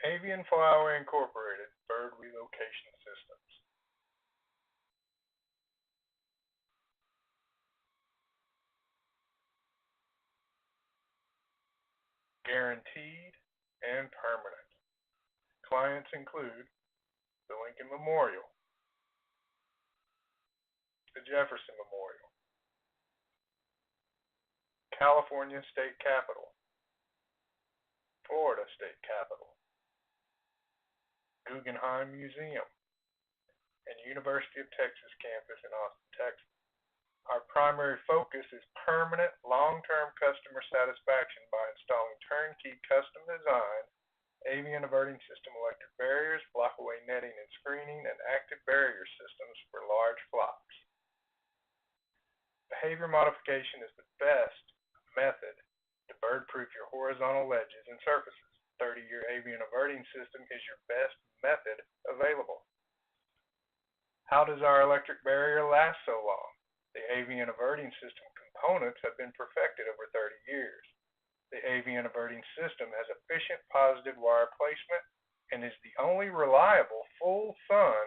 Avian Flyaway Incorporated Bird Relocation Systems. Guaranteed and permanent. Clients include the Lincoln Memorial, the Jefferson Memorial, California State Capitol, Florida State Capitol, Guggenheim Museum, and University of Texas campus in Austin, Texas. Our primary focus is permanent, long-term customer satisfaction by installing turnkey, custom-designed avian averting system electric barriers, block-away netting and screening, and active barrier systems for large flocks. Behavior modification is the best method to bird-proof your horizontal ledges and surfaces. 30-year avian averting system is your best method available. How does our electric barrier last so long? The avian averting system components have been perfected over 30 years. The avian averting system has efficient positive wire placement and is the only reliable full sun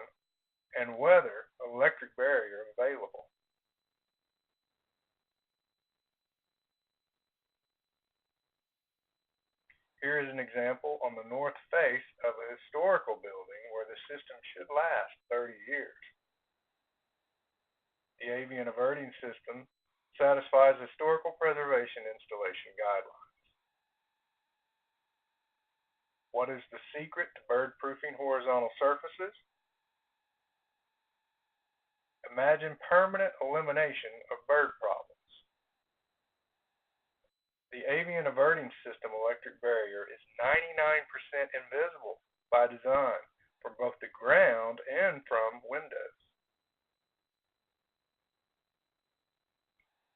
and weather electric barrier available. Here is an example on the north face of a historical building where the system should last 30 years. The avian averting system satisfies historical preservation installation guidelines. What is the secret to bird-proofing horizontal surfaces? Imagine permanent elimination of bird problems. The avian averting system electric barrier is 99% invisible by design from both the ground and from windows.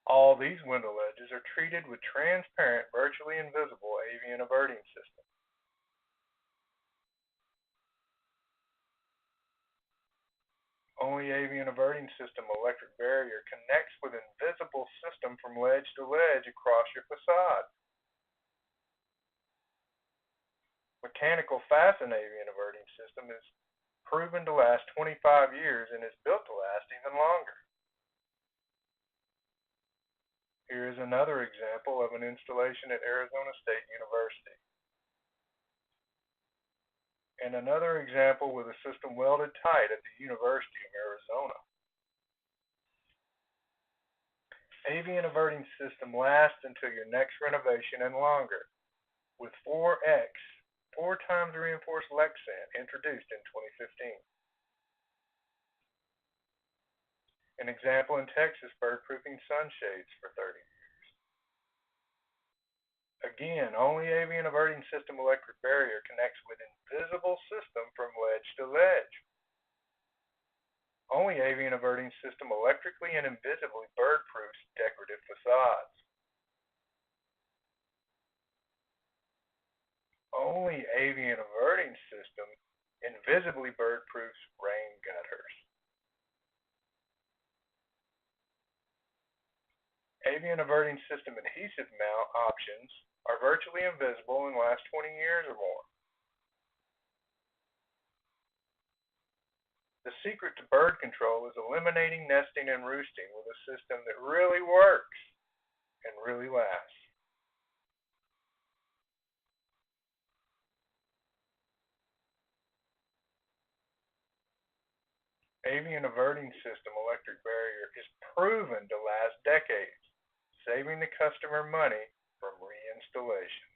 All these window ledges are treated with transparent, virtually invisible avian averting system. Only avian averting system electric barrier connects with invisible system from ledge to ledge across your facade. Mechanical fasten avian averting system is proven to last 25 years and is built to last even longer. Here is another example of an installation at Arizona State University. And another example with a system welded tight at the University of Arizona. Avian averting system lasts until your next renovation and longer, with 4X, 4 times reinforced Lexan, introduced in 2015. An example in Texas, bird-proofing sunshades for 30 years. Again, only avian averting system electric barrier connects with invisible system from ledge to ledge. Only avian averting system electrically and invisibly bird-proofs decorative facades. Only avian averting system invisibly bird-proofs rain gutters. Avian averting system adhesive mount options are virtually invisible and last 20 years or more. The secret to bird control is eliminating nesting and roosting with a system that really works and really lasts. Avian averting system electric barrier is proven to last decades, saving the customer money from reinstallations.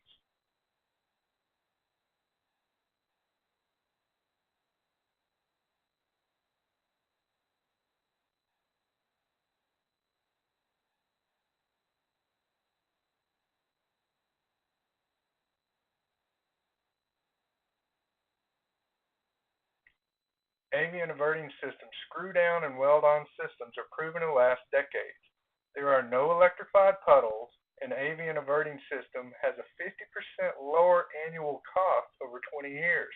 Avian averting systems screw down and weld on systems are proven to last decades. There are no electrified puddles, and avian averting system has a 50% lower annual cost over 20 years.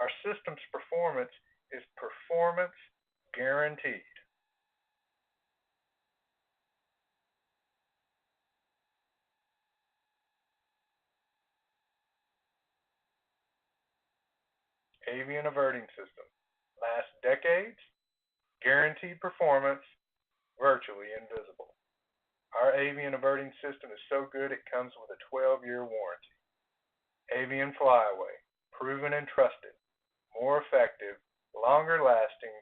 Our system's performance is performance guaranteed. Avian Averting System. Lasts decades, guaranteed performance, virtually invisible. Our Avian Averting System is so good it comes with a 12-year warranty. Avian Flyaway, proven and trusted, more effective, longer lasting,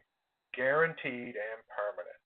guaranteed, and permanent.